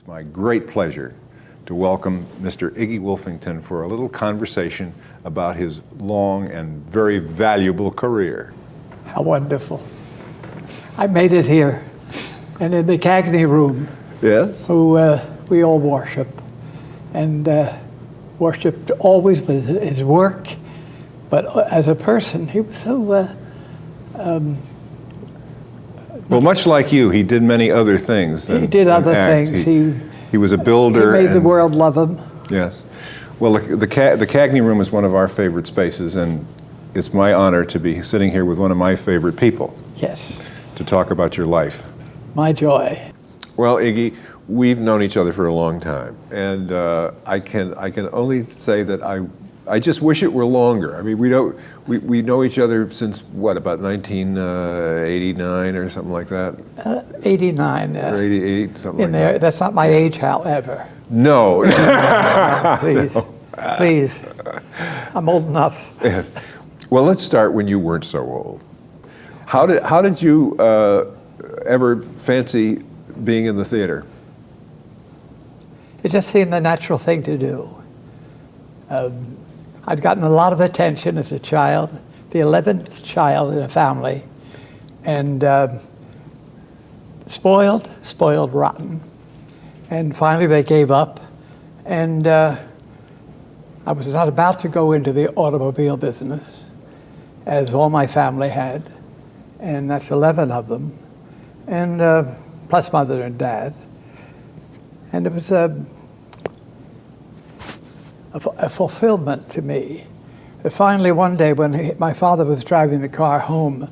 It's my great pleasure to welcome Mr. Iggie Wolfington for a little conversation about his long and very valuable career. How wonderful. I made it here, and in the Cagney room, Yes? who we all worship, and worshipped always with his work, but as a person, he was so... Well, much like you, he did many other things. He did other things. He was a builder. He made the world love him. Yes. Well, the Cagney room is one of our favorite spaces, and it's my honor to be sitting here with one of my favorite people. Yes. To talk about your life. My joy. Well, Iggie, we've known each other for a long time, and I can only say that I just wish it were longer. I mean, we know each other since what, about 1989 or something like that. 89. Or 88, something like there. that. That's not my age, however. No. Please, please. I'm old enough. Yes. Well, let's start when you weren't so old. How did you ever fancy being in the theater? It just seemed the natural thing to do. I'd gotten a lot of attention as a child, the 11th child in a family, and spoiled rotten. And finally they gave up, and I was not about to go into the automobile business, as all my family had, and that's 11 of them, and plus mother and dad. And it was a fulfillment to me. But finally one day when my father was driving the car home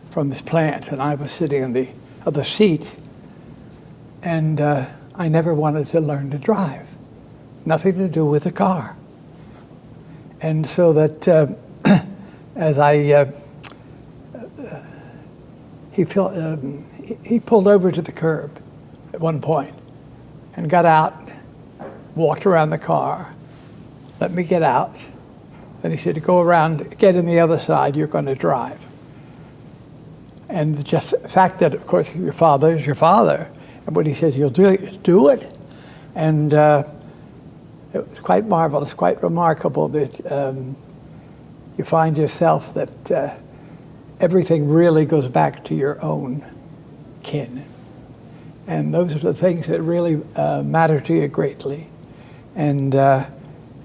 from his plant and I was sitting in the other seat, and I never wanted to learn to drive. Nothing to do with the car. And so that as he pulled over to the curb at one point and got out, walked around the car, let me get out. Then he said, go around, get in the other side, you're going to drive. And just the fact that, of course, your father is your father, and when he says you'll do it, do it. And it was quite marvelous, quite remarkable that you find yourself that everything really goes back to your own kin. And those are the things that really matter to you greatly. And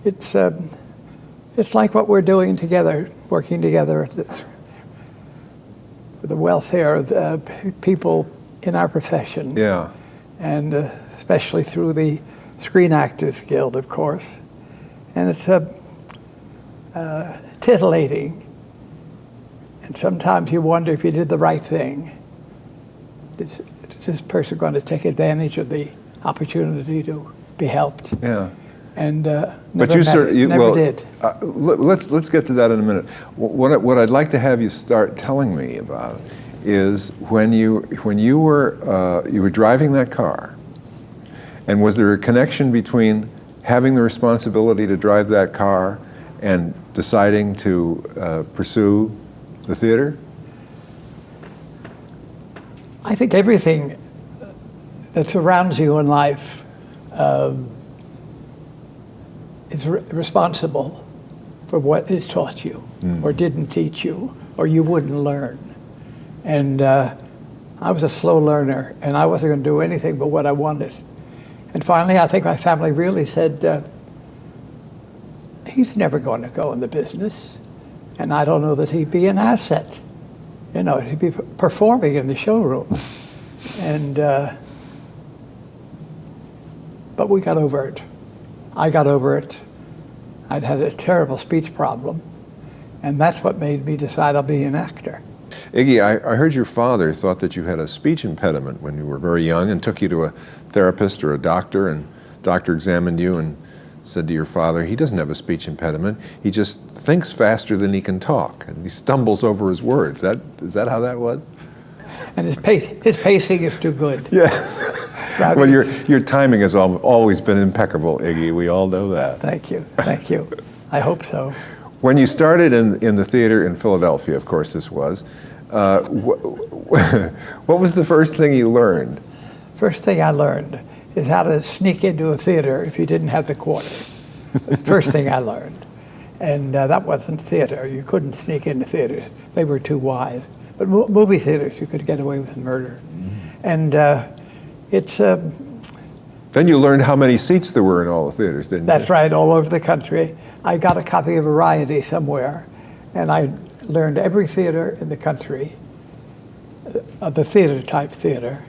it's like what we're doing together, working together at this, for the welfare of people in our profession. Yeah. And especially through the Screen Actors Guild, of course. And it's titillating. And sometimes you wonder if you did the right thing. Is this person going to take advantage of the opportunity to be helped? Yeah. And but you never did. Let's get to that in a minute. What I'd like to have you start telling me about is when you were driving that car, and was there a connection between having the responsibility to drive that car and deciding to pursue the theater? I think everything that surrounds you in life is responsible for what it taught you, or didn't teach you, or you wouldn't learn. And I was a slow learner, and I wasn't going to do anything but what I wanted. And finally, I think my family really said, he's never going to go in the business, and I don't know that he'd be an asset. You know, he'd be performing in the showroom. And but we got over it. I got over it. I'd had a terrible speech problem, and that's what made me decide I'll be an actor. Iggie, I heard your father thought that you had a speech impediment when you were very young and took you to a therapist or a doctor, and the doctor examined you and said to your father, he doesn't have a speech impediment, he just thinks faster than he can talk, and he stumbles over his words. Is that how that was? And his pacing is too good. Yes. Well, your timing has always been impeccable, Iggie. We all know that. Thank you. Thank you. I hope so. When you started in the theater in Philadelphia, of course this was, what was the first thing you learned? First thing I learned is how to sneak into a theater if you didn't have the quarter. The first thing I learned. And that wasn't theater. You couldn't sneak into theaters. They were too wide. But movie theaters, you could get away with murder. And it's... Then you learned how many seats there were in all the theaters, didn't you? That's right, all over the country. I got a copy of Variety somewhere, and I learned every theater in the country, the theater type theater,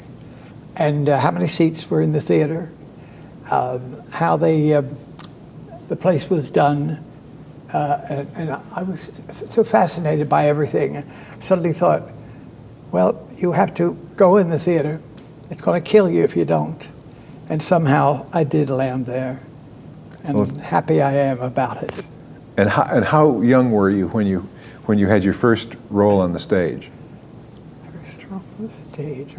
and how many seats were in the theater, how the place was done, and I was so fascinated by everything. I suddenly thought, well, you have to go in the theater. It's going to kill you if you don't. And somehow I did land there, and happy I am about it. And how young were you when you had your first role on the stage? First role on the stage.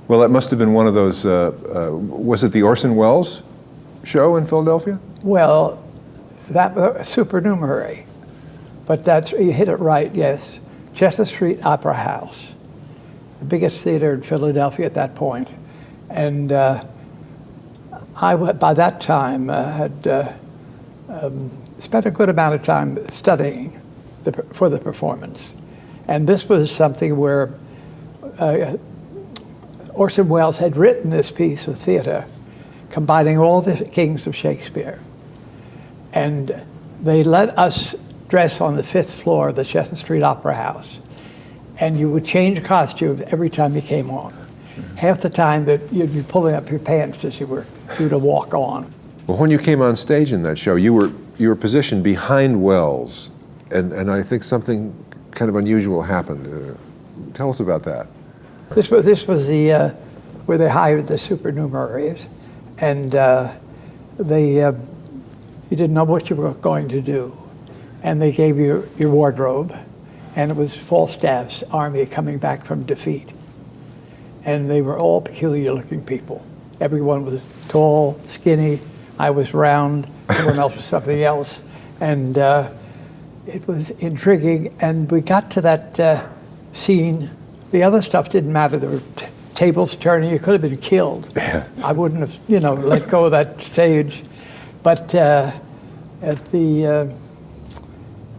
Well, it must have been one of those. Was it the Orson Welles show in Philadelphia? Well, that supernumerary, but you hit it right. Yes, Chester Street Opera House, the biggest theater in Philadelphia at that point, and. I, by that time, had spent a good amount of time studying for the performance. And this was something where Orson Welles had written this piece of theater, combining all the kings of Shakespeare. And they let us dress on the 5th floor of the Chester Street Opera House. And you would change costumes every time you came on. Half the time that you'd be pulling up your pants as you were due to walk on. Well, when you came on stage in that show, you were positioned behind Wells, and I think something kind of unusual happened. Tell us about that. This was the where they hired the supernumeraries, and you didn't know what you were going to do, and they gave you your wardrobe, and it was Falstaff's army coming back from defeat. And they were all peculiar-looking people. Everyone was tall, skinny. I was round. Everyone else was something else. And it was intriguing. And we got to that scene. The other stuff didn't matter. There were tables turning. You could have been killed. Yes. I wouldn't have, let go of that stage. But at the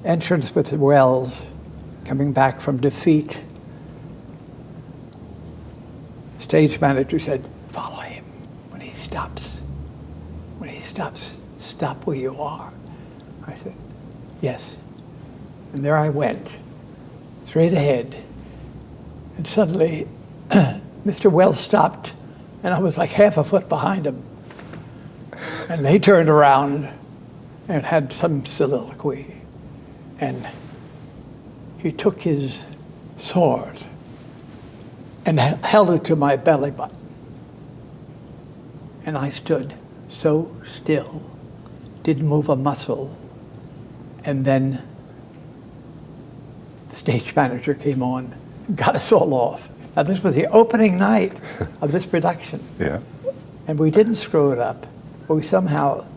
entrance with Wells, coming back from defeat, stage manager said, "Follow him when he stops. When he stops, stop where you are." I said, "Yes." And there I went, straight ahead. And suddenly, Mr. Wells stopped, and I was like half a foot behind him. And he turned around and had some soliloquy. And he took his sword and held it to my belly button. And I stood so still, didn't move a muscle. And then the stage manager came on and got us all off. Now this was the opening night of this production. Yeah. And we didn't screw it up, but we somehow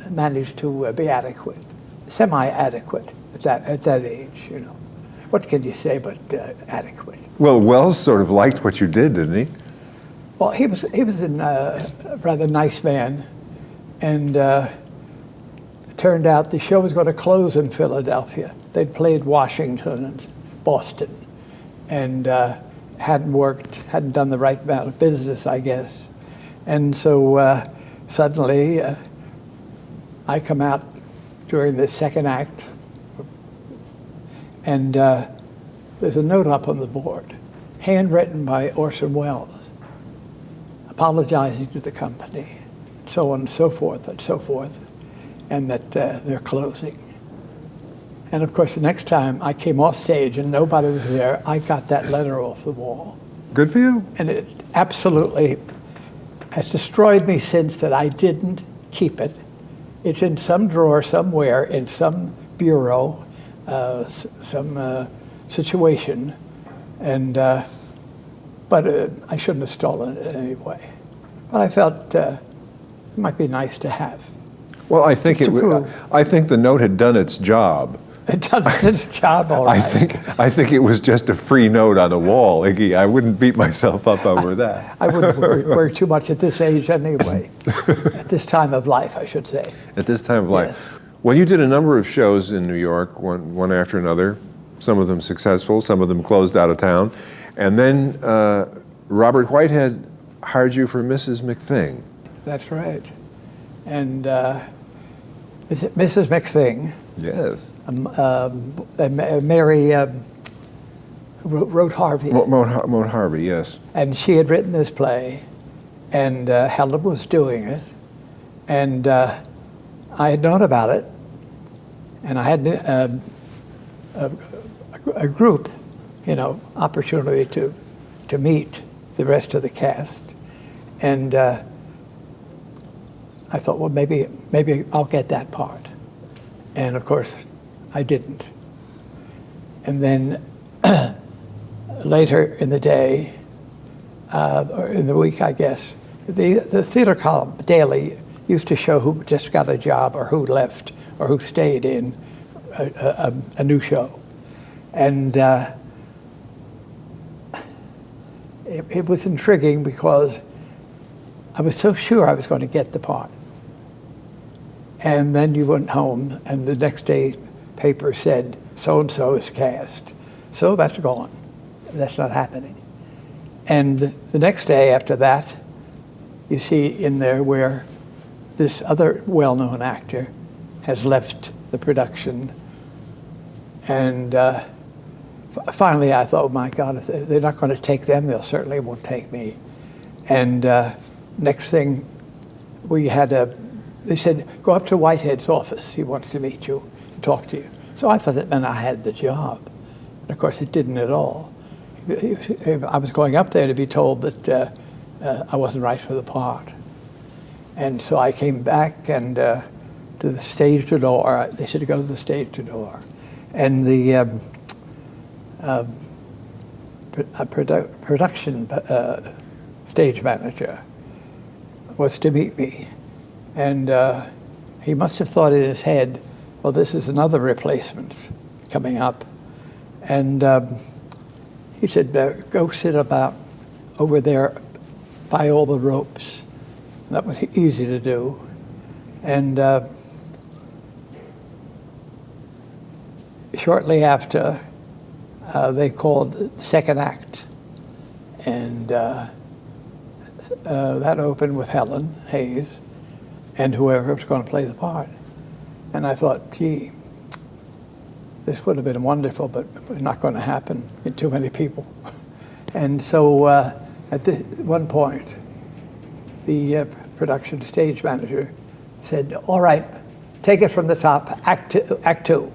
managed to be adequate, semi-adequate at that age, What can you say but adequate? Well, Wells sort of liked what you did, didn't he? Well, he was a rather nice man, and it turned out the show was going to close in Philadelphia. They'd played Washington and Boston, and hadn't done the right amount of business, I guess. And so suddenly, I come out during the second act, and there's a note up on the board, handwritten by Orson Welles, apologizing to the company, so on and so forth, and that they're closing. And of course, the next time I came off stage and nobody was there, I got that letter off the wall. Good for you. And it absolutely has destroyed me since that I didn't keep it. It's in some drawer somewhere, in some bureau, some situation, and but I shouldn't have stolen it anyway. But I felt it might be nice to have. Well, I think I think the note had done its job. done its job all right. I think it was just a free note on the wall, Iggy. I wouldn't beat myself up over that. I wouldn't worry too much at this age anyway. At this time of life, I should say. At this time of life. Yes. Well, you did a number of shows in New York, one after another, some of them successful, some of them closed out of town. And then Robert Whitehead hired you for Mrs. McThing. That's right. And Mrs. McThing, Yes. Mary wrote Harvey. Mount Harvey, yes. And she had written this play, and Helen was doing it. And I had known about it, and I had a group, opportunity to meet the rest of the cast. And I thought, well, maybe I'll get that part. And of course, I didn't. And then later in the day, or in the week, I guess, the theater column daily used to show who just got a job or who left or who stayed in a new show. And it was intriguing because I was so sure I was going to get the part. And then you went home, and the next day paper said, so-and-so is cast. So that's gone. That's not happening. And the next day after that, you see in there where this other well-known actor has left the production. And finally I thought, oh my God, if they're not going to take them, they certainly won't take me. And next thing, they said, go up to Whitehead's office. He wants to meet you and talk to you. So I thought that meant I had the job. And of course, it didn't at all. I was going up there to be told that I wasn't right for the part. And so I came back and to the stage door. They said to go to the stage door. And the production stage manager was to meet me. And he must have thought in his head, well, this is another replacement coming up. And he said, go sit about over there by all the ropes. And that was easy to do. And shortly after, they called the second act. And that opened with Helen Hayes and whoever was going to play the part. And I thought, gee, this would have been wonderful, but it's not going to happen in too many people. And so at one point, the production stage manager said, all right, take it from the top, act two.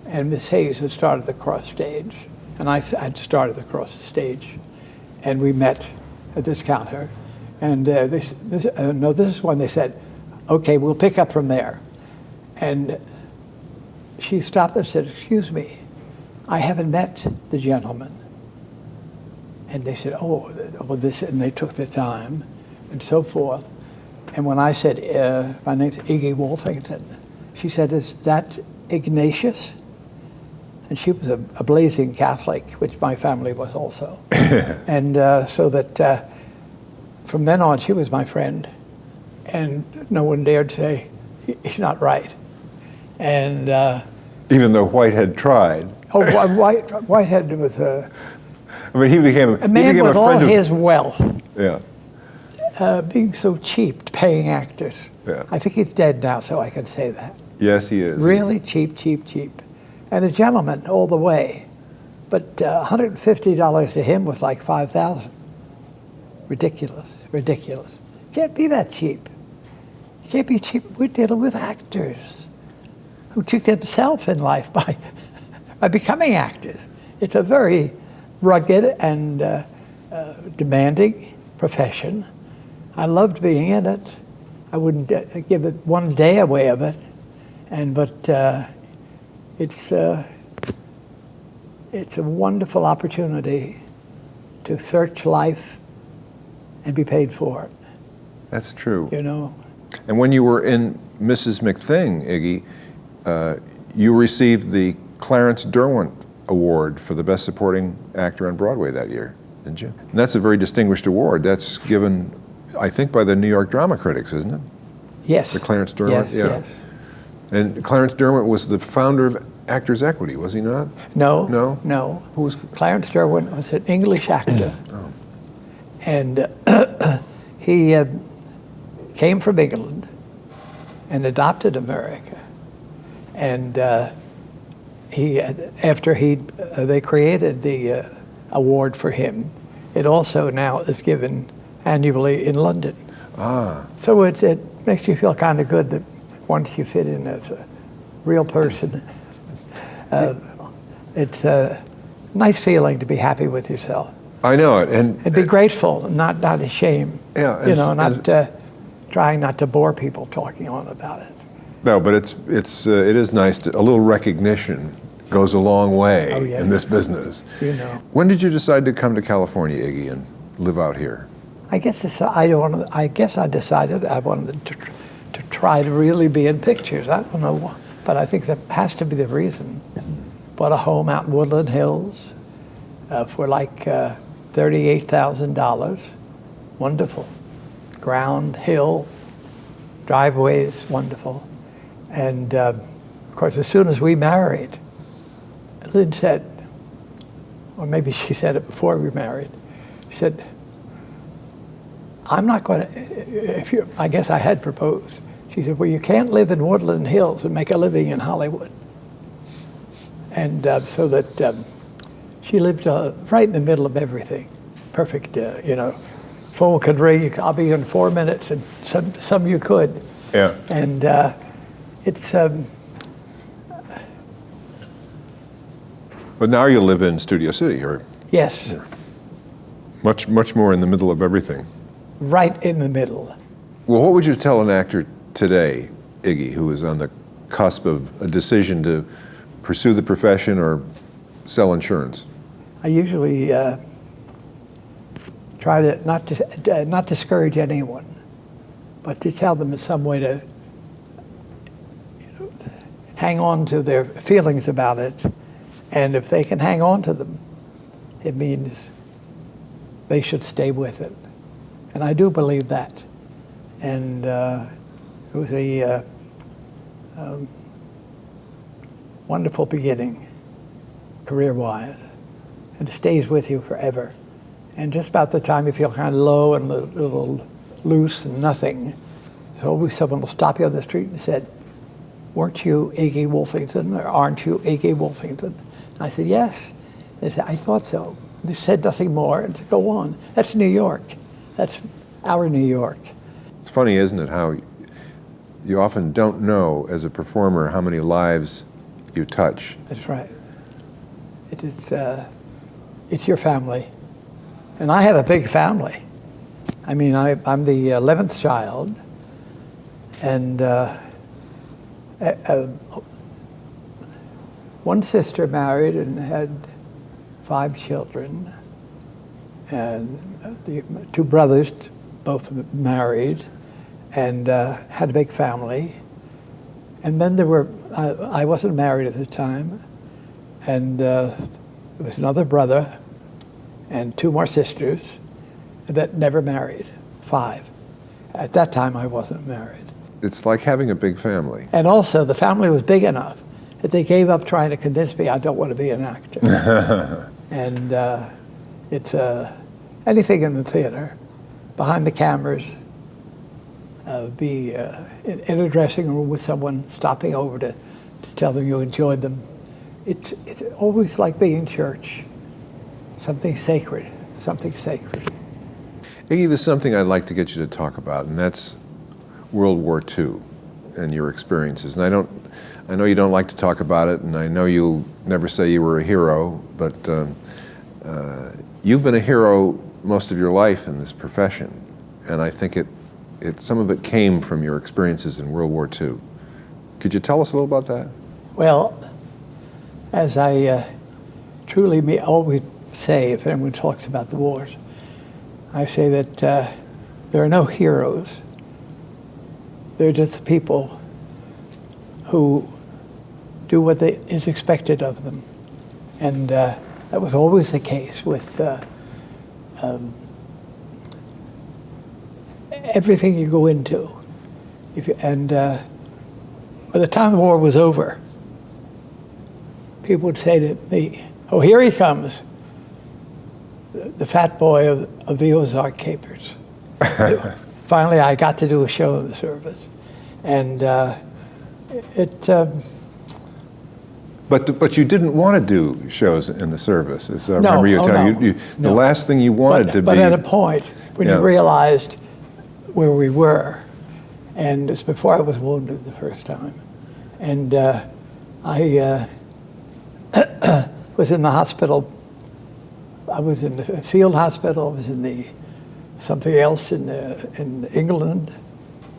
And Miss Hayes had started the cross stage, and I'd started the cross stage. And we met at this counter. And this is when they said, okay, we'll pick up from there. And she stopped and said, excuse me, I haven't met the gentleman. And they said, oh, well, this, and they took the time and so forth. And when I said, my name's Iggie Wolfington, she said, is that Ignatius? And she was a blazing Catholic, which my family was also. And so that from then on, she was my friend. And no one dared say, he's not right. And even though Whitehead tried. Oh, Whitehead was I mean, he became a man with all his wealth. Yeah. Being so cheap, paying actors. Yeah. I think he's dead now, so I can say that. Yes, he is. Really cheap, cheap, cheap. And a gentleman all the way. But $150 to him was like $5,000. Ridiculous, ridiculous. Can't be that cheap. Can't be cheap. We're dealing with actors who took themselves in life by becoming actors. It's a very rugged and demanding profession. I loved being in it. I wouldn't give it one day away of it, but it's a wonderful opportunity to search life and be paid for it. That's true. You know. And when you were in Mrs. McThing, Iggy, You received the Clarence Derwent Award for the Best Supporting Actor on Broadway that year, didn't you? And that's a very distinguished award. That's given, I think, by the New York Drama Critics, isn't it? Yes. The Clarence Derwent? Yes, yes. And Clarence Derwent was the founder of Actors Equity, was he not? No. No? No. Clarence Derwent was an English actor. Oh. And he came from England and adopted America. And after they created the award for him, it also now is given annually in London. Ah. So it makes you feel kind of good that once you fit in as a real person, it's a nice feeling to be happy with yourself. I know it, and be grateful, not ashamed. Yeah, you know, not trying not to bore people talking on about it. No, but it is nice to, a little recognition goes a long way in this business. You know. When did you decide to come to California, Iggie, and live out here? I guess I decided I wanted to try to really be in pictures. I don't know, but I think that has to be the reason. Bought a home out in Woodland Hills for like $38,000. Wonderful. Ground, hill, driveways, wonderful. And of course, as soon as we married, Lynn said, or maybe she said it before we married, she said, I'm not going to, I guess I had proposed. She said, well, you can't live in Woodland Hills and make a living in Hollywood. And so that she lived right in the middle of everything. Perfect, you know, phone could ring, I'll be in 4 minutes, and some you could. Yeah. And it's... But now you live in Studio City, or? Yes. Yeah. Much more in the middle of everything. Right in the middle. Well, what would you tell an actor today, Iggie, who is on the cusp of a decision to pursue the profession or sell insurance? I usually try to not discourage anyone, but to tell them in some way to hang on to their feelings about it. And if they can hang on to them, it means they should stay with it. And I do believe that. And it was a wonderful beginning, career-wise. And it stays with you forever. And just about the time you feel kind of low and a little loose and nothing, so always someone will stop you on the street and said, weren't you Iggie Wolfington, or aren't you Iggie Wolfington? I said, yes. They said, I thought so. They said nothing more, and said, go on. That's New York. That's our New York. It's funny, isn't it, how you often don't know as a performer how many lives you touch. That's right. It's your family. And I have a big family. I mean, I'm the 11th child, and one sister married and had 5 children, and the 2 brothers, both married, and had a big family. And then there were, I wasn't married at the time, and there was another brother and 2 more sisters that never married, 5. At that time, I wasn't married. It's like having a big family. And also, the family was big enough that they gave up trying to convince me I don't want to be an actor. And it's anything in the theater, behind the cameras, be in a dressing room with someone stopping over to tell them you enjoyed them. It's always like being in church, something sacred, something sacred. Iggie, there's something I'd like to get you to talk about, and that's World War II and your experiences. And I know you don't like to talk about it, and I know you'll never say you were a hero, but you've been a hero most of your life in this profession, and I think some of it came from your experiences in World War II. Could you tell us a little about that? Well, as I truly always say, if anyone talks about the wars, I say that there are no heroes. They're just people who do what is expected of them. And that was always the case with everything you go into. By the time the war was over, people would say to me, "Oh, here he comes, the fat boy of the Ozark Capers." Finally, I got to do a show in the service, and But you didn't want to do shows in the service, as I No, remember you oh, telling no, you. The no. last thing you wanted to but be. at a point when Yeah. you realized where we were, and it's before I was wounded the first time, and I was in the hospital. I was in the field hospital. I was in something else in England,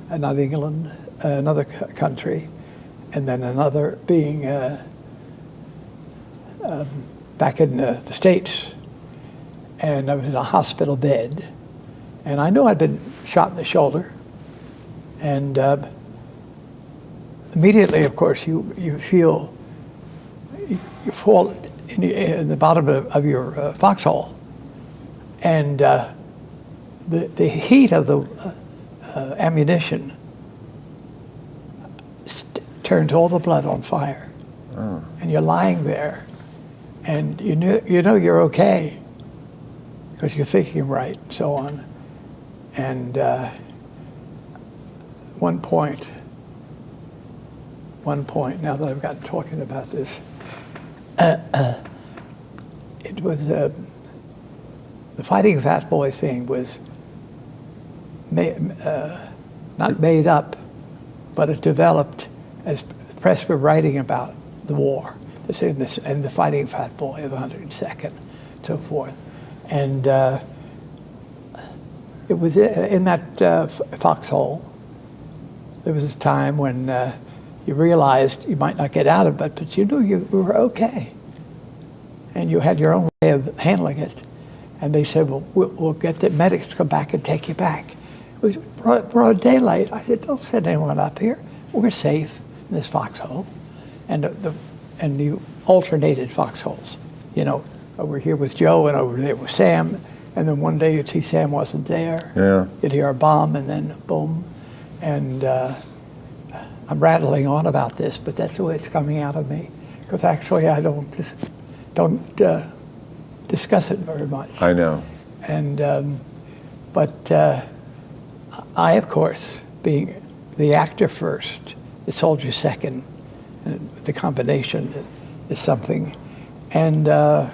not England, another country, and then another being back in the States. And I was in a hospital bed, and I knew I'd been shot in the shoulder. And immediately, of course, you feel you fall in the bottom of your foxhole, and the heat of the ammunition turns all the blood on fire. Oh. And you're lying there, and you know you're okay because you're thinking right, and so on. And one point, now that I've got talking about this, it was the fighting fat boy thing was not made up, but it developed as the press were writing about the war, and the fighting fat boy of the 102nd, and so forth. And it was in that foxhole. There was a time when you realized you might not get out of it, but you knew you were okay. And you had your own way of handling it. And they said, well, we'll get the medics to come back and take you back. It was broad daylight. I said, don't send anyone up here. We're safe in this foxhole. And you alternated foxholes. You know, over here with Joe and over there with Sam. And then one day you'd see Sam wasn't there. Yeah. You'd hear a bomb and then boom. And I'm rattling on about this, but that's the way it's coming out of me. Because actually I don't discuss it very much. I know. And but I, of course, being the actor first, the soldier second, and the combination is something. And the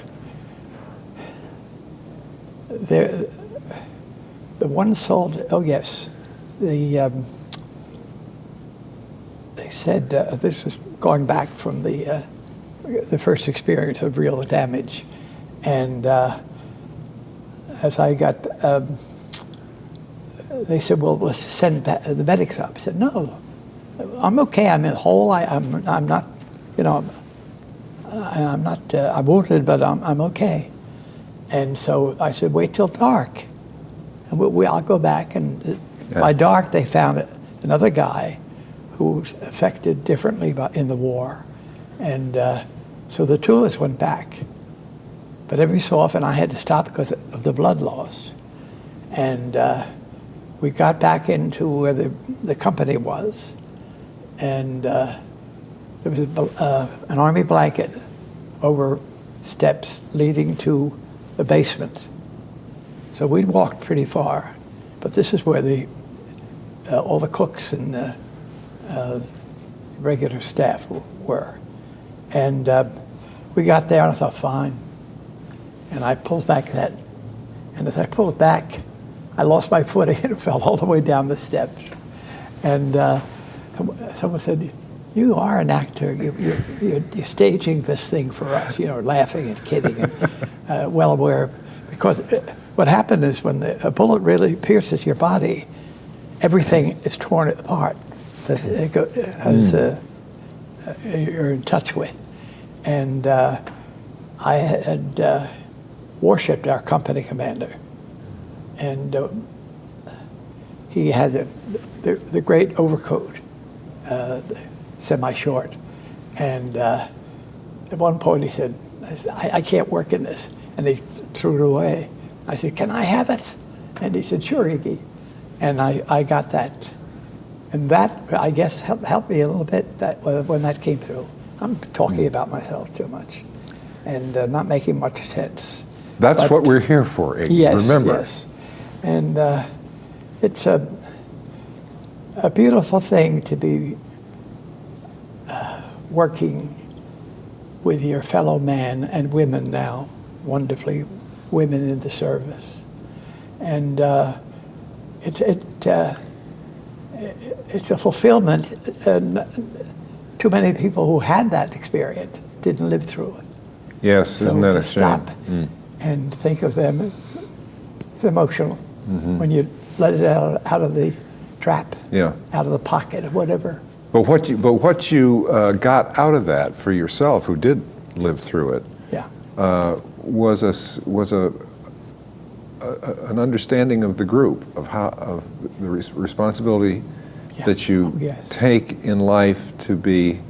one soldier, oh yes, they said this was going back from the first experience of real damage, and as I got, they said, "Well, let's send the medics up." I said, "No, I'm okay. I'm in the hole. I'm not, you know, I'm not. I'm wounded, but I'm okay." And so I said, "Wait till dark, and I'll go back." And by dark, they found another guy who was affected differently in the war, and so the two of us went back. But every so often, I had to stop because of the blood loss, and we got back into where the company was, and there was an army blanket over steps leading to the basement. So we'd walked pretty far, but this is where all the cooks and regular staff were. And we got there and I thought, fine. And I pulled back and as I pulled back, I lost my footing and fell all the way down the steps. And someone said, "You are an actor. You're staging this thing for us," you know, laughing and kidding, and well aware. Because what happened is when a bullet really pierces your body, everything is torn apart that you're in touch with. And I had worshipped our company commander, and he had the great overcoat, semi-short, And at one point he said, I can't work in this. And he threw it away. I said, can I have it? And he said, sure, Iggie. And I got that. And that, I guess, helped me a little bit that when that came through. I'm talking about myself too much and not making much sense. That's what we're here for, Iggie. Yes, remember. Yes. And it's a beautiful thing to be working with your fellow men and women now, wonderfully women in the service. And it's a fulfillment, and too many people who had that experience didn't live through it. Yes, So isn't that a to shame? stop and think of them, it's emotional when you let it out of the trap, Yeah. out of the pocket or whatever. But what you got out of that for yourself, who did live through it, Yeah. was an understanding of the group, of the responsibility Yeah. that you Oh, yes. take in life to be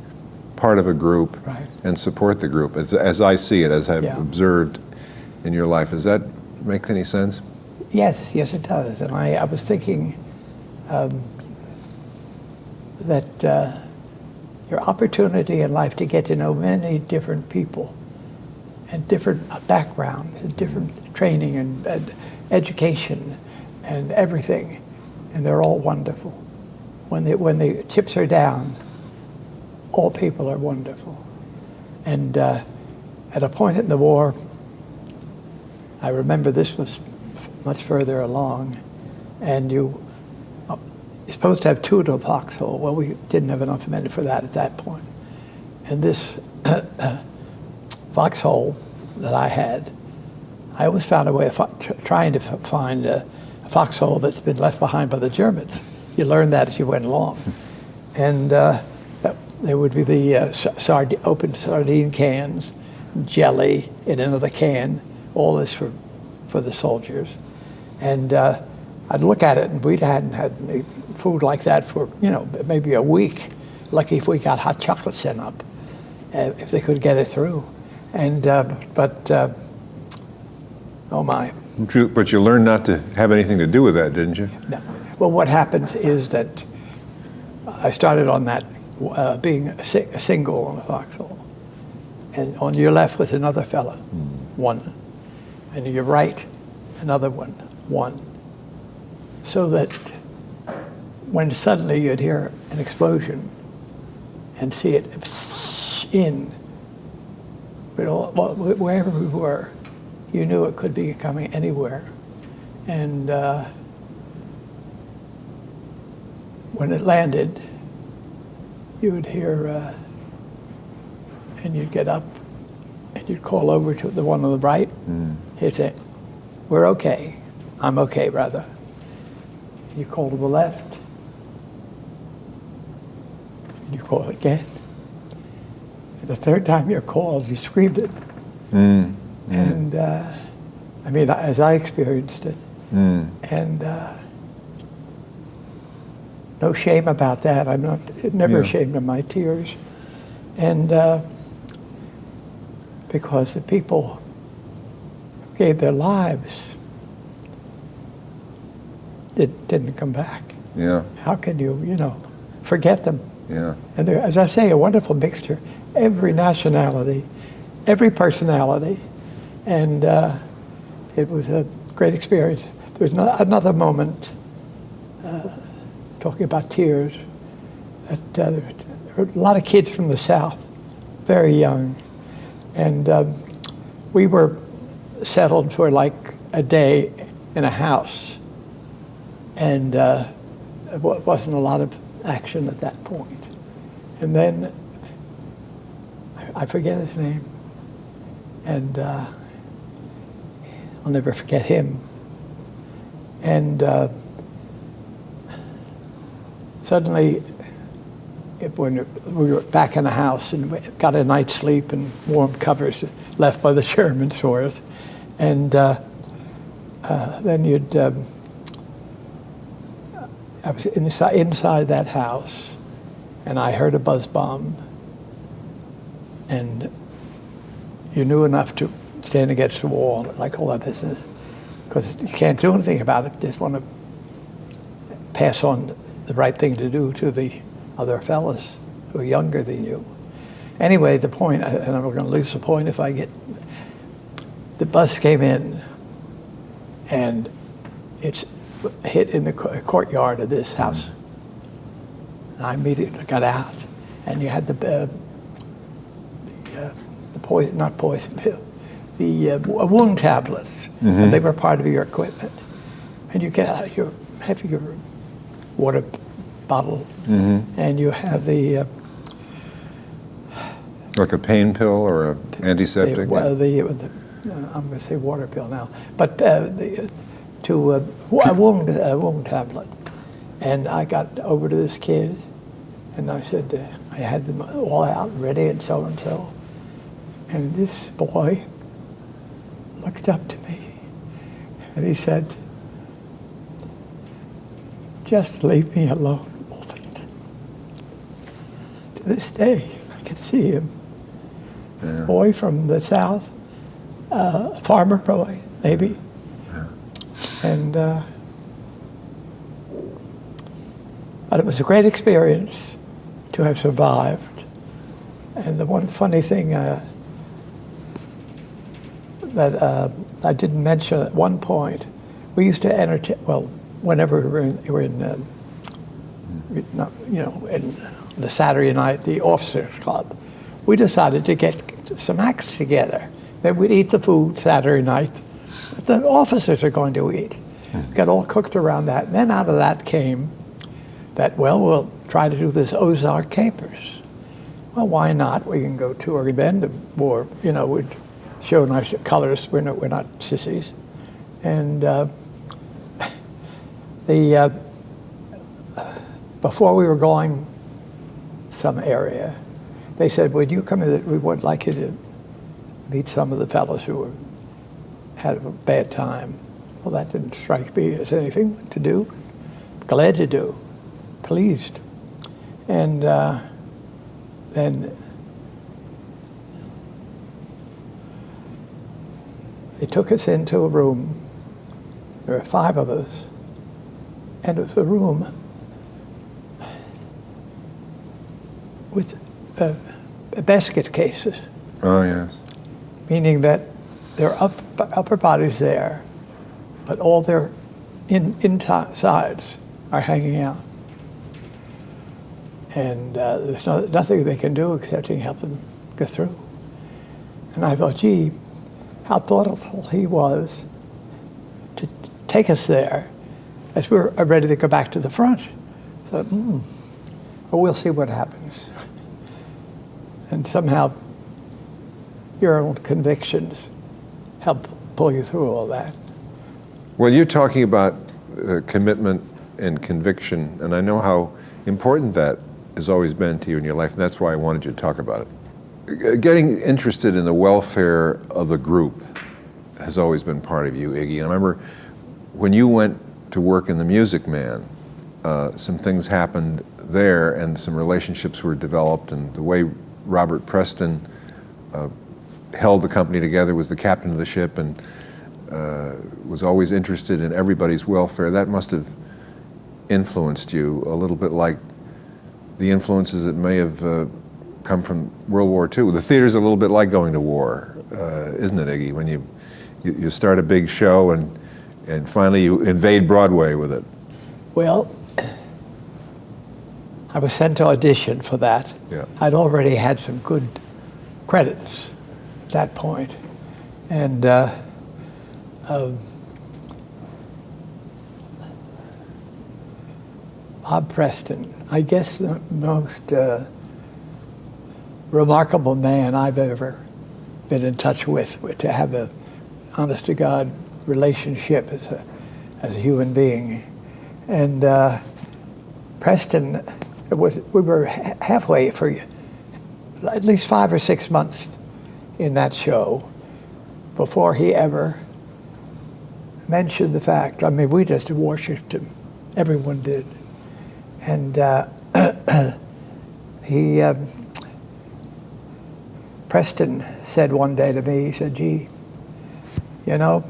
part of a group Right. and support the group. As I see it, as I've Yeah. observed in your life, does that make any sense? Yes, it does. And I was thinking that your opportunity in life to get to know many different people and different backgrounds and different training and education and everything, and they're all wonderful. When the chips are down, all people are wonderful. And at a point in the war, I remember this was much further along, and you're supposed to have 2 to a foxhole. Well, we didn't have enough men for that at that point. And this foxhole that I had, I always found a way of trying to find a foxhole that's been left behind by the Germans. You learned that as you went along. And there would be the open sardine cans, jelly in another can, all this for the soldiers. And I'd look at it, and we hadn't had any food like that for, maybe a week. Lucky if we got hot chocolate sent up, if they could get it through. And, oh my. But you learned not to have anything to do with that, didn't you? No. Well, what happens is that I started on that being a single on the foxhole. And on your left was another fella, one. And on your right, another one. So that when suddenly you'd hear an explosion and see it in, wherever we were, you knew it could be coming anywhere. And when it landed, you would hear, and you'd get up and you'd call over to the one on the right. He'd say, we're okay. I'm okay, brother. You call to the left. And you call again. And the third time you're called, you screamed it. And I mean, as I experienced it. And no shame about that. I'm never ashamed of my tears. And because the people who gave their lives didn't come back. Yeah. How can you, forget them? Yeah. And they're, as I say, a wonderful mixture. Every nationality, every personality. And it was a great experience. There was another moment, talking about tears, that there were a lot of kids from the South, very young. And we were settled for like a day in a house. And there wasn't a lot of action at that point. And then, I forget his name, and I'll never forget him. And suddenly, when we were back in the house and we got a night's sleep and warm covers left by the Germans for us, and then I was inside that house, and I heard a buzz bomb, and you knew enough to stand against the wall, like all that business, because you can't do anything about it. You just want to pass on the right thing to do to the other fellas who are younger than you. Anyway, the point, and I'm going to lose the point if I get, the bus came in, and it's hit in the courtyard of this house. And I immediately got out, and you had the poison, not poison pill, the wound tablets, and they were part of your equipment. And you get out, you have your water bottle, and you have the like a pain pill or an antiseptic? I'm going to say water pill now, but a wound tablet. And I got over to this kid, and I said, I had them all out ready and so. And this boy looked up to me, and he said, "Just leave me alone, Wolfington." To this day, I can see him. Yeah. Boy from the South, farmer boy, maybe. Yeah. And but it was a great experience to have survived. And the one funny thing that I didn't mention at one point, we used to entertain, well, whenever we were in the Saturday night, the officers club, we decided to get some acts together. Then we'd eat the food Saturday night that the officers are going to eat. Got all cooked around that. And then out of that came that, well, we'll try to do this Ozark Capers. Well, why not? We can go touring then. The war, would show nice colors. We're not sissies. And before we were going some area, they said, "Would you come in? We would like you to meet some of the fellows who had a bad time." Well, that didn't strike me as anything to do. Glad to do, pleased. And then they took us into a room. There were 5 of us, and it was a room with basket cases. Oh, yes. Meaning that their upper bodies there, but all their insides are hanging out. And there's nothing they can do except help them get through. And I thought, gee, how thoughtful he was to take us there as we were ready to go back to the front. I thought, well, we'll see what happens. And somehow your own convictions help pull you through all that. Well, you're talking about commitment and conviction, and I know how important that has always been to you in your life, and that's why I wanted you to talk about it. Getting interested in the welfare of the group has always been part of you, Iggie. And I remember when you went to work in the Music Man, some things happened there and some relationships were developed, and the way Robert Preston held the company together, was the captain of the ship, and was always interested in everybody's welfare. That must have influenced you a little bit, like the influences that may have come from World War II. The theater's a little bit like going to war, isn't it, Iggie? When you start a big show and finally you invade Broadway with it. Well, I was sent to audition for that. Yeah. I'd already had some good credits at that point. And Bob Preston, I guess the most remarkable man I've ever been in touch with, to have a honest-to-God relationship as a human being. And Preston, we were halfway for at least 5 or 6 months in that show before he ever mentioned the fact. I mean, we just worshipped him. Everyone did. And he Preston said one day to me, he said, "Gee, you know,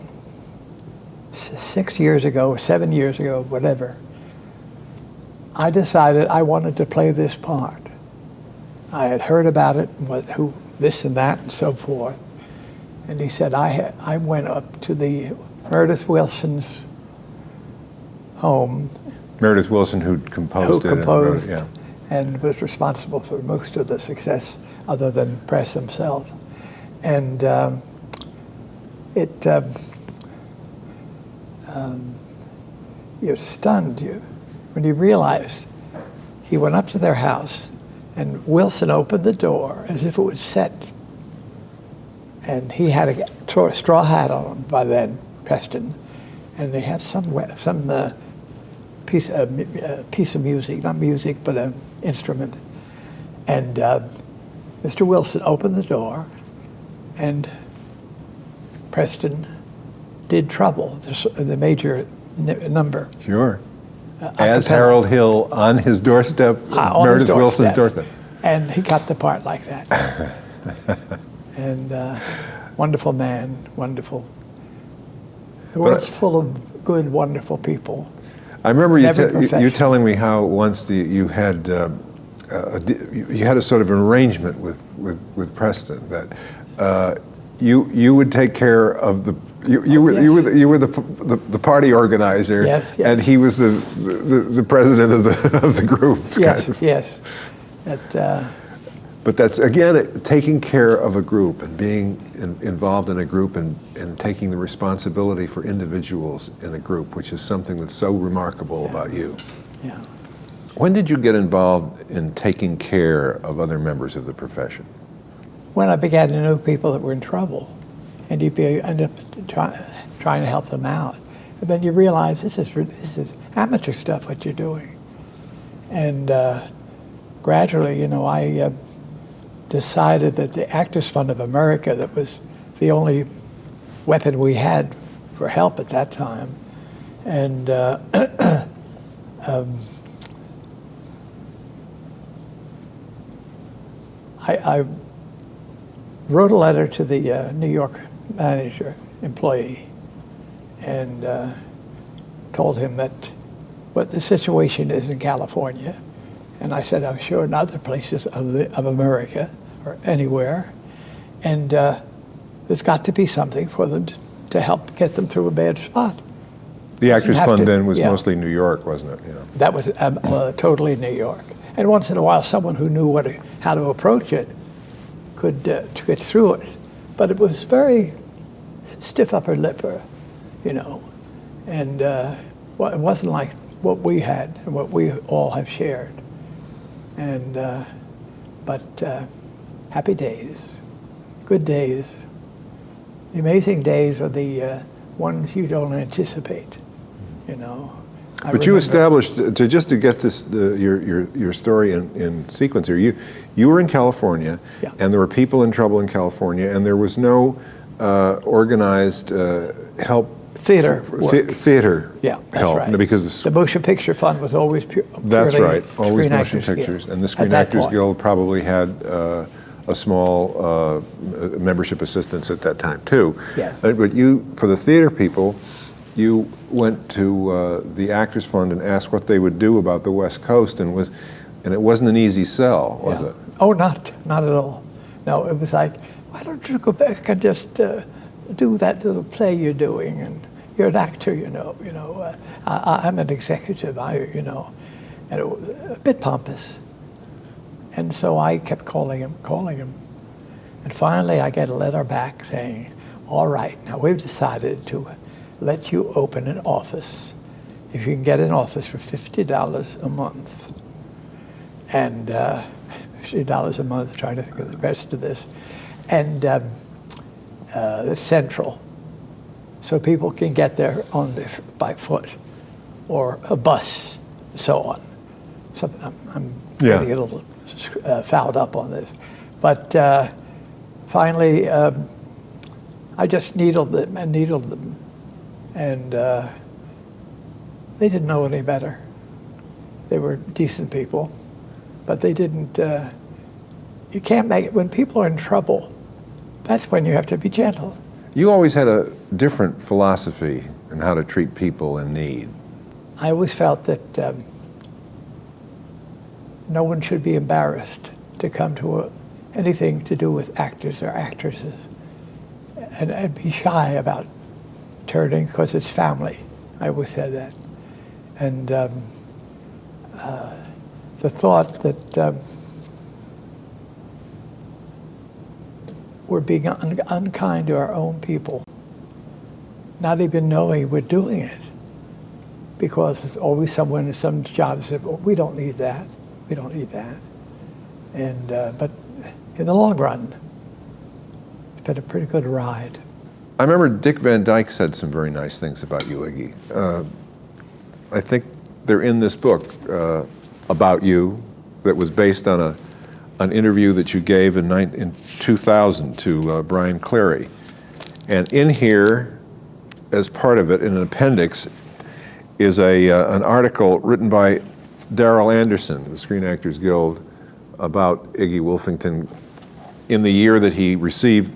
6 years ago, 7 years ago, whatever, I decided I wanted to play this part. I had heard about it, who, this and that, and so forth." And he said, I went up to the Meredith Willson's home. Meredith Willson, who composed it. And was responsible for most of the success, other than Press himself. And you're stunned when you realize he went up to their house, and Wilson opened the door as if it was set. And he had a straw hat on by then, Preston, and they had some piece of music, not music, but an instrument. And Mr. Wilson opened the door, and Preston did Trouble, the major number. Sure. As Harold Hill on his doorstep, Meredith Wilson's doorstep. And he got the part like that. And wonderful man, wonderful. The world's full of good, wonderful people. I remember you telling me how once you had a sort of an arrangement with Preston that you would take care of the you were the party organizer, yes. And he was the president of the group. Yes. But that's, again, taking care of a group and being involved in a group and taking the responsibility for individuals in a group, which is something that's so remarkable about you. Yeah. When did you get involved in taking care of other members of the profession? When I began to know people that were in trouble, and you end up trying to help them out. And then you realize this is amateur stuff, what you're doing. And gradually, I decided that the Actors Fund of America, that was the only weapon we had for help at that time, and I wrote a letter to the New York employee, and told him that what the situation is in California. And I said, I'm sure in other places of America or anywhere. And there's got to be something for them to help get them through a bad spot. The Actors Fund then was mostly New York, wasn't it? Yeah. That was totally New York. And once in a while, someone who knew how to approach it could get through it. But it was very stiff upper lipper, And it wasn't like what we had and what we all have shared. And but happy days, good days. The amazing days are the ones you don't anticipate, But you established to get this your story in sequence here. You were in California, and there were people in trouble in California, and there was no organized help. Theater help, right. Because the Motion Picture Fund was always that's right, always Motion Actors Pictures, Guild. And the Screen Actors Guild probably had a small membership assistance at that time too. Yes. But for the theater people, you went to the Actors Fund and asked what they would do about the West Coast, and it wasn't an easy sell, was it? Oh, not at all. No, it was like, why don't you go back and just do that little play you're doing, and you're an actor, I'm an executive, and it was a bit pompous. And so I kept calling him. And finally I get a letter back saying, all right, now we've decided to let you open an office. If you can get an office for $50 a month. And $50 a month, trying to think of the rest of this. And it's central. So people can get there by foot or a bus, and so on. So I'm getting a little fouled up on this. But finally, I just needled them. And they didn't know any better. They were decent people, but they didn't, you can't make it, when people are in trouble, that's when you have to be gentle. You always had a different philosophy in how to treat people in need. I always felt that no one should be embarrassed to come to anything to do with actors or actresses, and be shy about turning because it's family. I always said that. And the thought that we're being unkind to our own people, not even knowing we're doing it, because there's always someone in some jobs that, well, we don't need that, we don't need that. And, but in the long run, it's been a pretty good ride. I remember Dick Van Dyke said some very nice things about you, Iggie. I think they're in this book about you that was based on an interview that you gave in 2000 to Brian Cleary. And in here, as part of it, in an appendix, is an article written by Darrell Anderson, the Screen Actors Guild, about Iggie Wolfington in the year that he received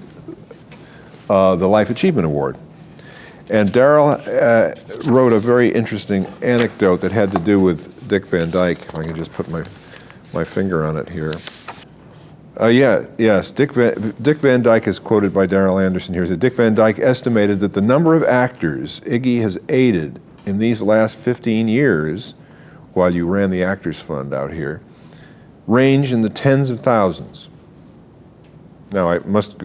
the Life Achievement Award. And Darrell wrote a very interesting anecdote that had to do with Dick Van Dyke. If I can just put my finger on it here. Dick Van Dyke is quoted by Darrell Anderson here. He said, Dick Van Dyke estimated that the number of actors Iggie has aided in these last 15 years, while you ran the Actors Fund out here, range in the tens of thousands. Now, I must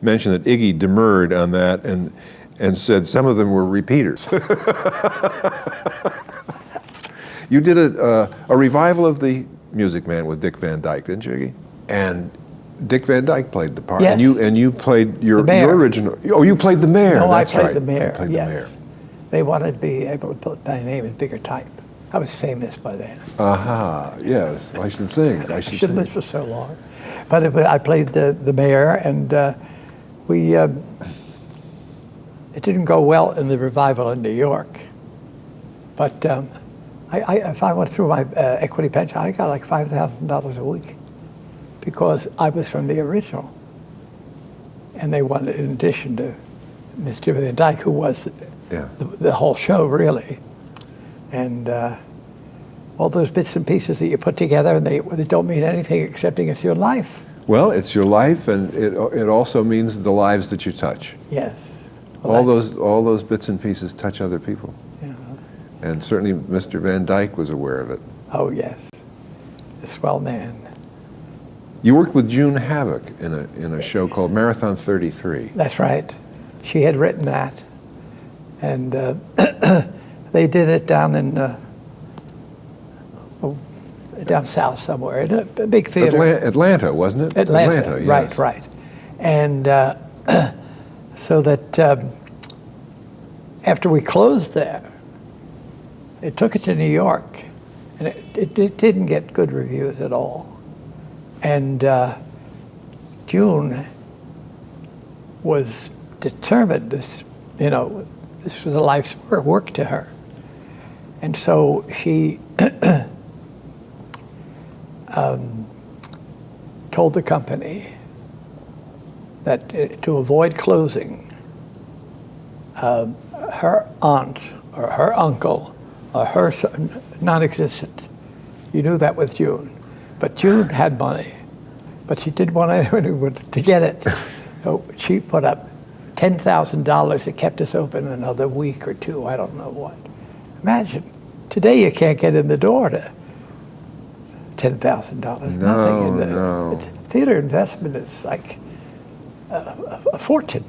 mention that Iggie demurred on that and said some of them were repeaters. You did a revival of The Music Man with Dick Van Dyke, didn't you, Iggie? And Dick Van Dyke played the part. Yes. And you played your original. Oh, you played the mayor. No, That's I played right. the mayor. You played yes. the mayor. They wanted to be able to put my name in bigger type. I was famous by then. Aha, yes. I should think. I should live for so long. But I played the mayor, and it didn't go well in the revival in New York. But if I went through my equity pension, I got like $5,000 a week because I was from the original. And they wanted, in addition to Mr. Van Dyke, who was the whole show, really. And all those bits and pieces that you put together, and they don't mean anything except it's your life. Well, it's your life, and it also means the lives that you touch. Yes. Well, all those bits and pieces touch other people. Yeah. And certainly Mr. Van Dyke was aware of it. Oh, yes. A swell man. You worked with June Havoc in a show called Marathon 33. That's right. She had written that. And they did it down in down south somewhere, in a big theater. Atlanta, wasn't it? Atlanta, yes. Right. And so that after we closed there, it took it to New York, and it didn't get good reviews at all. And June was determined. This was a life's work to her. And so she told the company that to avoid closing, her aunt or her uncle or her son, non-existent. You knew that with June. But June had money, but she didn't want anyone to get it. So she put up $10,000 that kept us open another week or two, I don't know what. Imagine, today you can't get in the door to $10,000, nothing. No. Theater investment is like a fortune.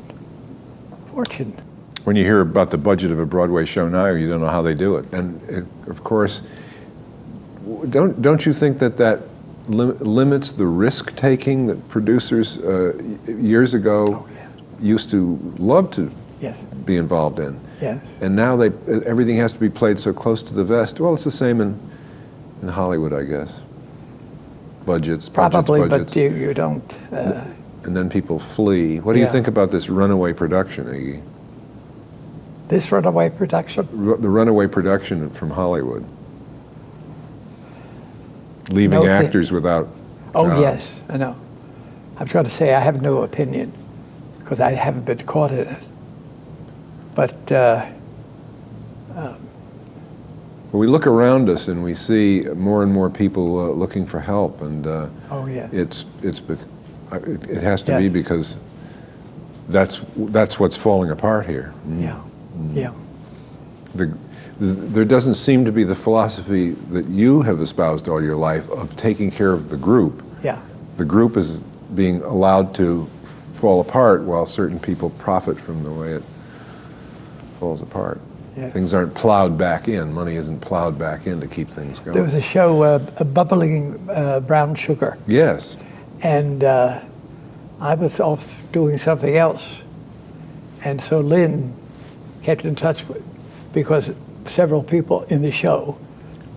When you hear about the budget of a Broadway show now, you don't know how they do it. And of course, don't you think that limits the risk-taking that producers years ago used to love to be involved in? Yes. And now everything has to be played so close to the vest. Well, it's the same in Hollywood, I guess. Budgets. Probably, but you don't. And then people flee. What do you think about this runaway production, Iggie? This runaway production? The runaway production from Hollywood. Leaving actors without jobs. Oh, yes, I know. I was going to say I have no opinion because I haven't been caught in it. But we look around us and we see more and more people looking for help, and oh yeah, it has to be Yes. because that's what's falling apart here. yeah, yeah. There doesn't seem to be the philosophy that you have espoused all your life of taking care of the group. Yeah. The group is being allowed to fall apart while certain people profit from the way it falls apart. Yeah. Things aren't plowed back in. Money isn't plowed back in to keep things going. There was a show, a bubbling brown sugar, Yes. and I was off doing something else, and so Lynn kept in touch with, because several people in the show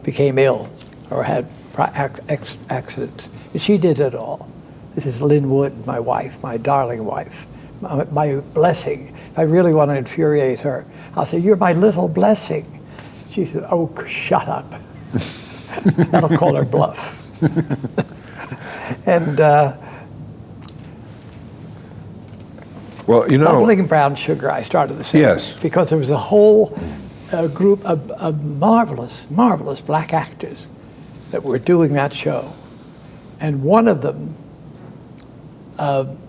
became ill or had accidents, and she did it all. This is Lynn Wood, my wife, my darling wife, my blessing. If I really want to infuriate her, I'll say, "You're my little blessing." She said, "Oh, shut up." That'll call her bluff. And Well, you know. bubbling brown sugar, I started the same. Yes. Because there was a whole group of marvelous, marvelous black actors that were doing that show. And one of them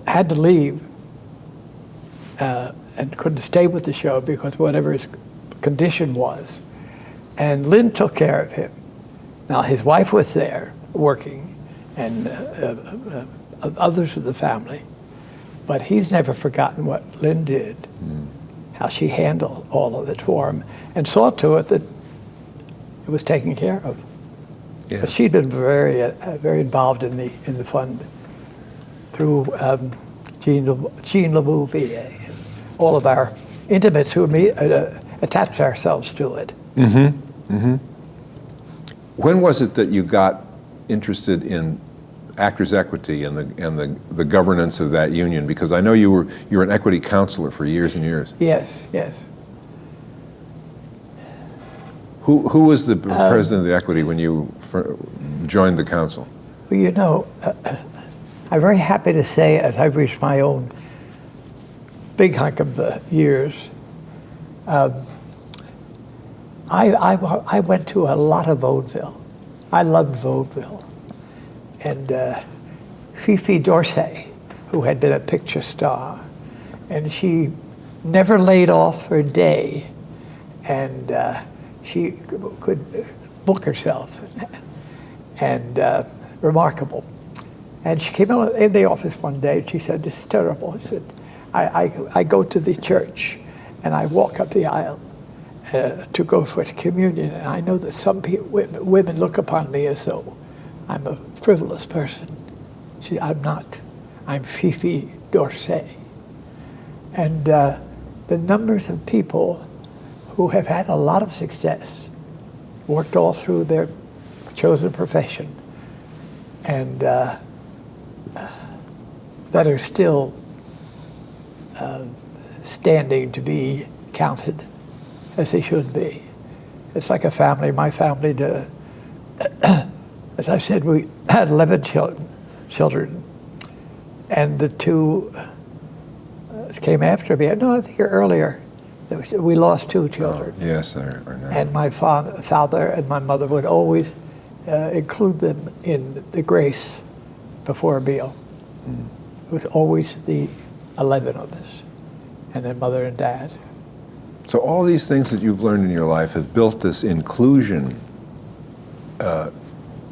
had to leave and couldn't stay with the show because whatever his condition was. And Lynn took care of him. Now, his wife was there working, and others of the family. But he's never forgotten what Lynn did, how she handled all of it for him, and saw to it that it was taken care of. Yeah. But she'd been very, very involved in the fund through Jean LeBouvier and all of our intimates who attached ourselves to it. When was it that you got interested in Actors' Equity and the governance of that union? Because I know you were an equity counselor for years and years. Yes, yes. Who was the president of the equity when you joined the council? Well, you know, I'm very happy to say, as I've reached my own big hunk of years, I went to a lot of vaudeville. I loved vaudeville. And Fifi Dorsey, who had been a picture star, and she never laid off for a day, and she could book herself, and remarkable. And she came in the office one day, and she said, "This is terrible." She said, I go to the church, and I walk up the aisle to go for communion, and I know that some women look upon me as though I'm a frivolous person. She said, "I'm not. I'm Fifi Dorsey." And the numbers of people who have had a lot of success, worked all through their chosen profession, and that are still standing to be counted as they should be. It's like a family. My family, as I said, we had 11 children, and the two came after me. No, I think earlier. We lost 2 children. Oh, yes, I know. And my father and my mother would always include them in the grace before a meal. It was always the 11 of us, and then mother and dad. So all these things that you've learned in your life have built this inclusion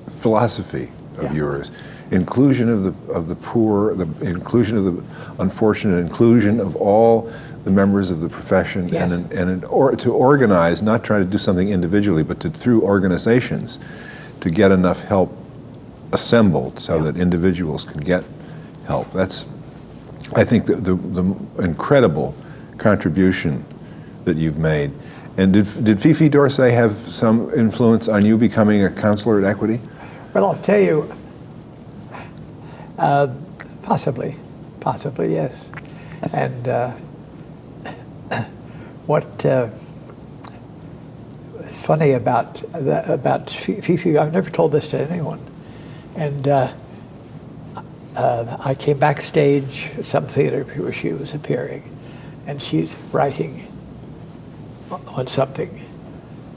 philosophy of yours. Inclusion of the poor, the inclusion of the unfortunate, inclusion of all the members of the profession, Yes. and to organize, not try to do something individually, but through organizations, to get enough help assembled so that individuals can get help. That's, I think, the incredible contribution that you've made. And did Fifi Dorsey have some influence on you becoming a counselor at Equity? Well, I'll tell you, possibly, yes. And what is funny about Fifi, I've never told this to anyone, and I came backstage at some theater where she was appearing, and she's writing on something,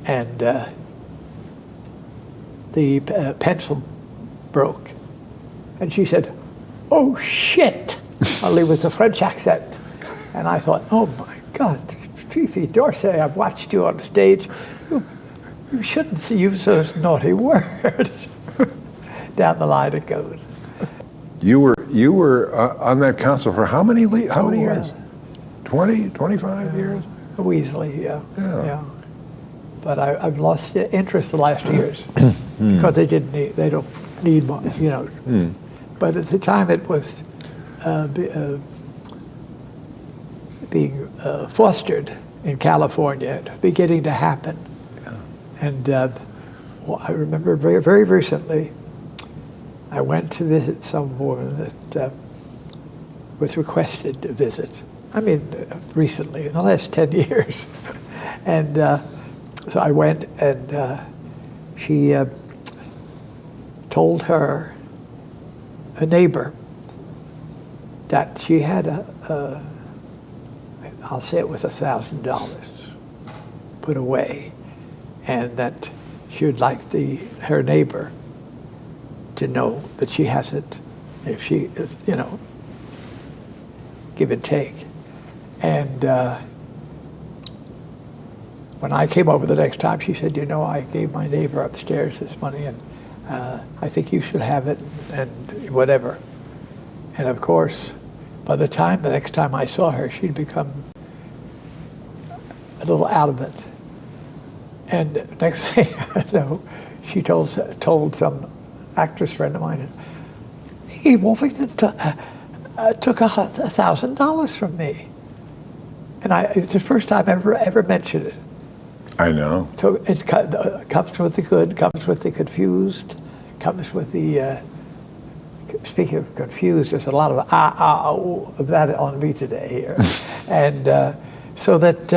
and the pencil broke, and she said, "Oh shit!" only with a French accent, and I thought, "Oh my God, Fifi Dorsey, I've watched you on stage. You shouldn't use those naughty words." Down the line it goes. You were on that council for how many years? 20, 25 years? Easily, yeah. But I've lost interest the last years because they don't need more, you know. But at the time it was being fostered in California, beginning to happen. Yeah. And well, I remember very, very recently, I went to visit some woman that was requested to visit. I mean, recently, in the last 10 years. And so I went, and she told her, a neighbor, that she had I'll say it was $1,000 put away, and that she would like her neighbor to know that she has it, if she is, you know, give and take. And when I came over the next time, she said, "You know, I gave my neighbor upstairs this money, and I think you should have it," and whatever. And of course, by the next time I saw her, she'd become a little out of it. And next thing I know, she told some actress friend of mine, "Iggie Wolfington took $1,000 from me." And it's the first time I ever mentioned it. I know. So it comes with the good, comes with the confused, comes with the, speaking of confused, there's a lot of of that on me today here. And so that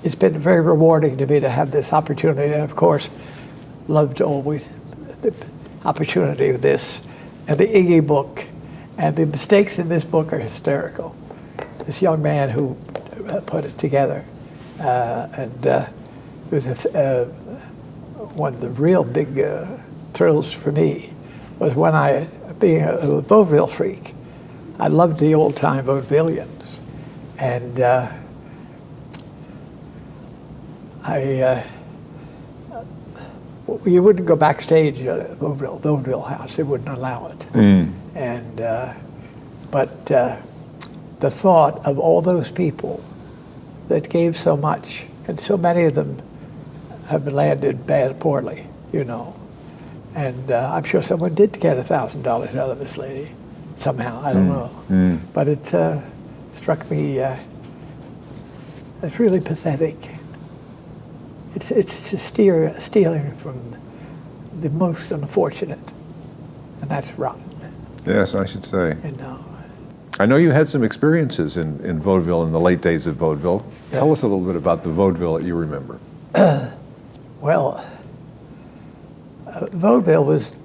it's been very rewarding to me to have this opportunity, and of course, loved always the opportunity of this, and the Iggie book, and the mistakes in this book are hysterical. This young man who put it together, and it was one of the real big thrills for me was when being a vaudeville freak, I loved the old-time vaudevillians, and you wouldn't go backstage at a vaudeville house; they wouldn't allow it. And but the thought of all those people that gave so much, and so many of them have landed poorly, you know. And I'm sure someone did get $1,000 out of this lady somehow. I don't know, but it struck me as really pathetic. It's stealing from the most unfortunate, and that's rotten. Yes, I should say. You know. I know you had some experiences in vaudeville in the late days of vaudeville. Yeah. Tell us a little bit about the vaudeville that you remember. Well, vaudeville was,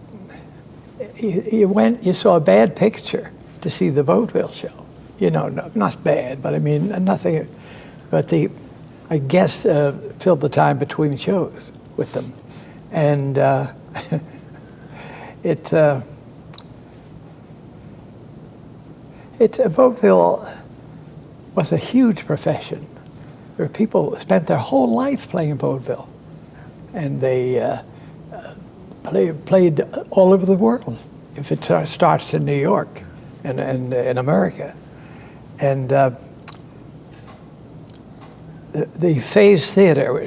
you saw a bad picture to see the vaudeville show. You know, not bad, but I mean, nothing, but I guess, filled the time between shows with them. And vaudeville was a huge profession. There were people who spent their whole life playing vaudeville, and they played all over the world. If it starts in New York and in America, and the Phase Theater,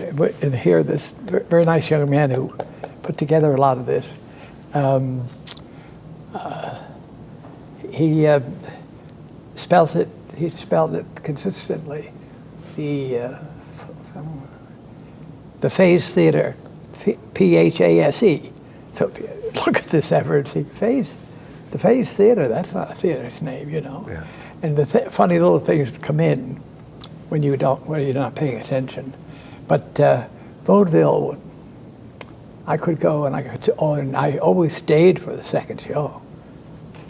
and here this very nice young man who put together a lot of this. He spelled it consistently. The Phase Theater, P-H-A-S-E. So if you look at this effort and see the Phase Theater, that's not a theater's name, you know. Yeah. And the funny little things come in when you're not paying attention. But vaudeville, I could go and I always stayed for the second show.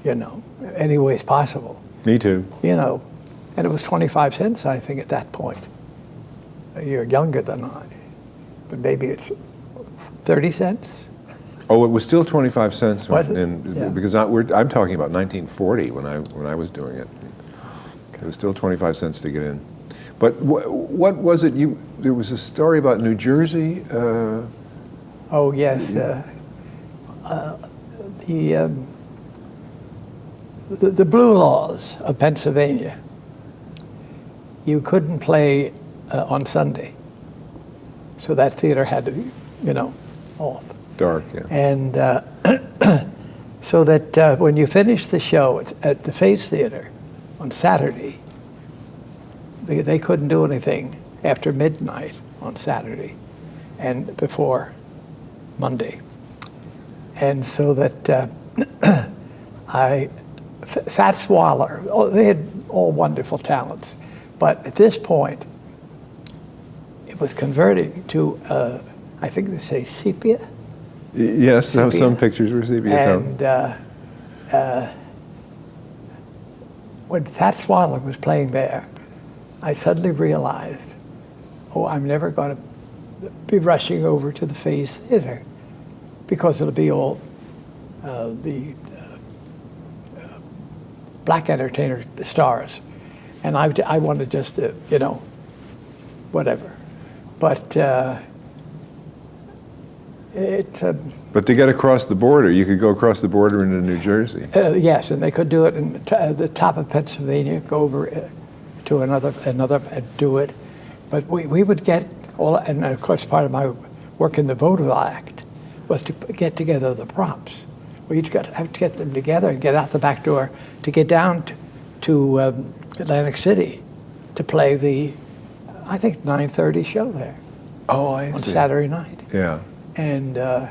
you know, any ways possible, Me too. you know. And it was 25 cents, I think, at that point. You're younger than I, but maybe it's 30 cents. Oh, it was still 25 cents. Was it? Yeah. Because I'm talking about 1940 when I was doing it. It was still 25 cents to get in. But what was it? There was a story about New Jersey. Oh yes, the blue laws of Pennsylvania. You couldn't play on Sunday, so that theater had to be, you know, off. Dark, yeah. And so that when you finished the show at the Phase Theater on Saturday, they couldn't do anything after midnight on Saturday and before Monday. And so that Fats Waller, they had all wonderful talents, but at this point, it was converting to, I think they say sepia. Yes, sepia. some pictures were sepia tone. And when Fats Waller was playing there, I suddenly realized, oh, I'm never going to be rushing over to the Phase Theater because it'll be all the black entertainer stars. And I wanted just to, you know, whatever. But But to get across the border, you could go across the border into New Jersey. Yes, and they could do it in the top of Pennsylvania, go over to another and do it. But we would get all, and of course part of my work in the Vaudeville Act was to get together the props. We each have to get them together and get out the back door to get down to Atlantic City to play the, I think, 9:30 show there. Oh, I on see. Saturday night. Yeah. And they're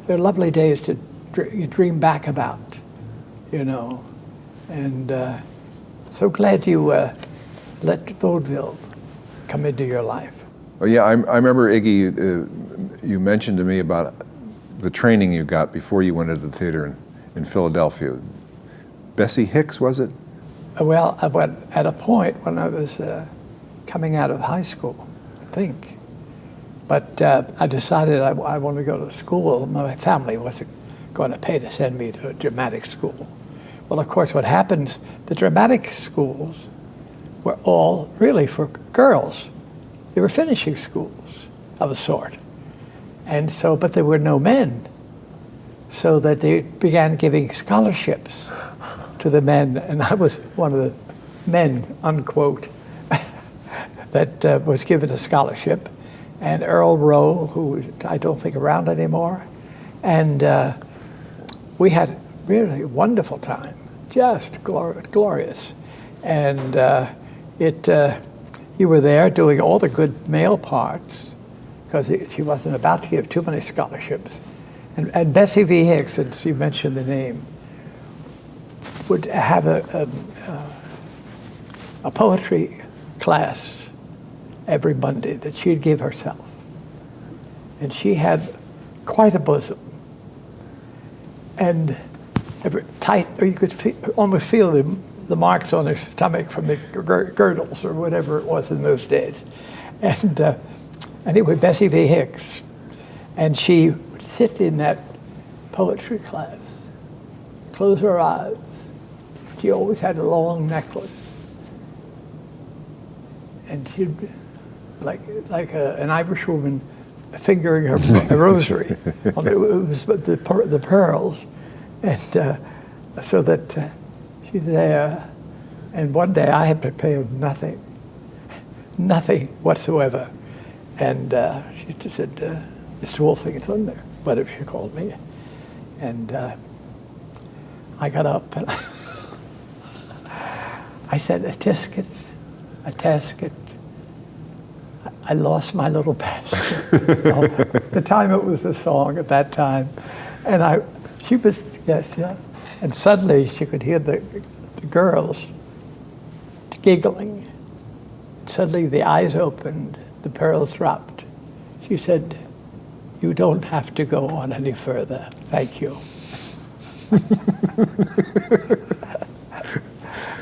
lovely days to you dream back about, you know. And so glad you let vaudeville come into your life. Oh, yeah, I remember, Iggy, you mentioned to me about the training you got before you went to the theater in Philadelphia. Bessie Hicks, was it? Well, at a point when I was coming out of high school, I think. But I decided I wanted to go to school. My family wasn't going to pay to send me to a dramatic school. Well, of course, what happens, the dramatic schools were all really for girls. They were finishing schools of a sort. And so, but there were no men. So that they began giving scholarships to the men, and I was one of the men, unquote, that was given a scholarship. And Earl Rowe, who I don't think around anymore, and we had really a wonderful time, just glorious. And you were there doing all the good male parts, because she wasn't about to give too many scholarships. And Bessie V. Hicks, since you mentioned the name, would have a poetry class every Monday that she'd give herself. And she had quite a bosom. And tight, or you could almost feel the marks on her stomach from the girdles or whatever it was in those days. And anyway, Bessie V. Hicks. And she would sit in that poetry class, close her eyes. She always had a long necklace. And she'd be like an Irish woman fingering her rosary. It was the pearls. And so that she's there. And one day I had prepared nothing whatsoever. And she just said, Mr. Wolfington, or whatever she called me. And I got up and I said, a tisket. I lost my little basket. The time it was a song at that time. And she was, yes. And suddenly she could hear the girls giggling. Suddenly the eyes opened, the pearls dropped. She said, you don't have to go on any further. Thank you.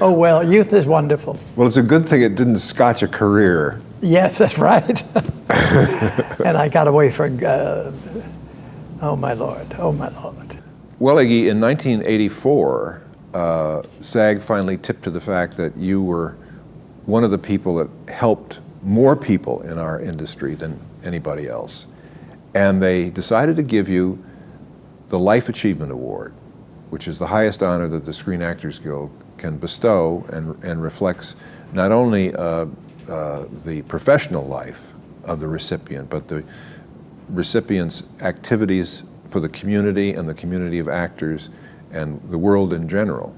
Oh, well, youth is wonderful. Well, it's a good thing it didn't scotch a career. Yes, that's right. And I got away from, oh my Lord, oh my Lord. Well, Iggie, in 1984, SAG finally tipped to the fact that you were one of the people that helped more people in our industry than anybody else. And they decided to give you the Life Achievement Award, which is the highest honor that the Screen Actors Guild can bestow and reflects not only the professional life of the recipient, but the recipient's activities for the community and the community of actors and the world in general.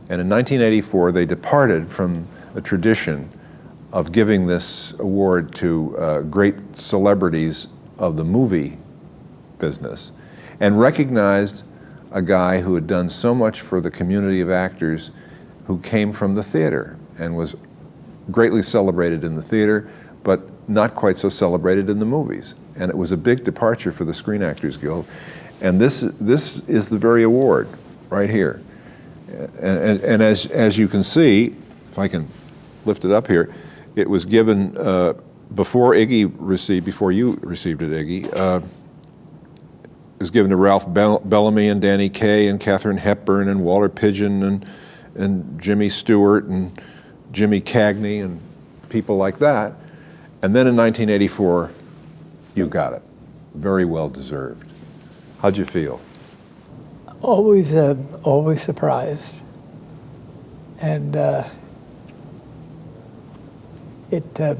And in 1984, they departed from a tradition of giving this award to great celebrities of the movie business and recognized a guy who had done so much for the community of actors who came from the theater and was greatly celebrated in the theater, but not quite so celebrated in the movies. And it was a big departure for the Screen Actors Guild. And this is the very award right here. And as you can see, if I can lift it up here, it was given before you received it, Iggie. It was given to Ralph Bellamy and Danny Kaye and Katharine Hepburn and Walter Pidgeon and Jimmy Stewart and Jimmy Cagney and people like that. And then in 1984, you got it. Very well deserved. How'd you feel? Always surprised. And it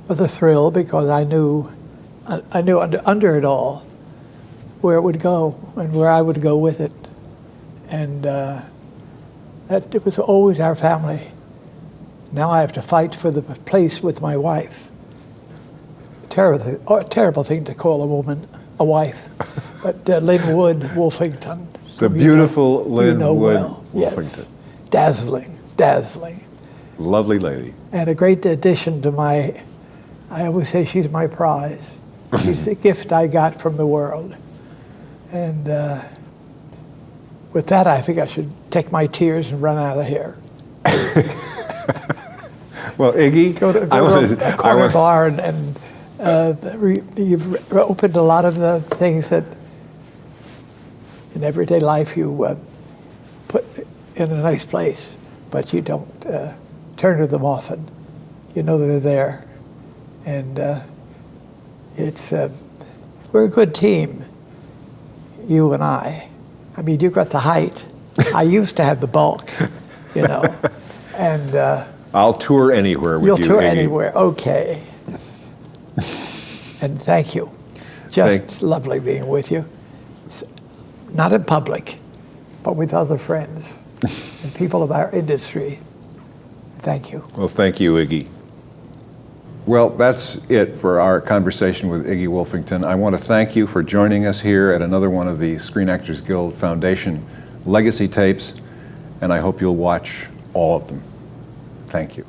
was a thrill because I knew under it all where it would go and where I would go with it. And that it was always our family. Now I have to fight for the place with my wife. Terrible thing to call a woman a wife. But Lynn Wood Wolfington. The beautiful Lynn Wood well. Wolfington. Yes. Dazzling. Lovely lady. And a great addition to I always say she's my prize. She's the gift I got from the world. And with that, I think I should take my tears and run out of here. Well, Iggie, go to a corner bar and you've opened a lot of the things that in everyday life you put in a nice place, but you don't turn to them often. You know they're there. And we're a good team, you and I. I mean, you've got the height. I used to have the bulk, you know. And I'll tour anywhere with you, Iggie. You'll tour Iggie. anywhere, okay. And thank you. Just lovely being with you. Not in public, but with other friends and people of our industry. Thank you. Well, thank you, Iggie. Well, that's it for our conversation with Iggie Wolfington. I want to thank you for joining us here at another one of the Screen Actors Guild Foundation legacy tapes, and I hope you'll watch all of them. Thank you.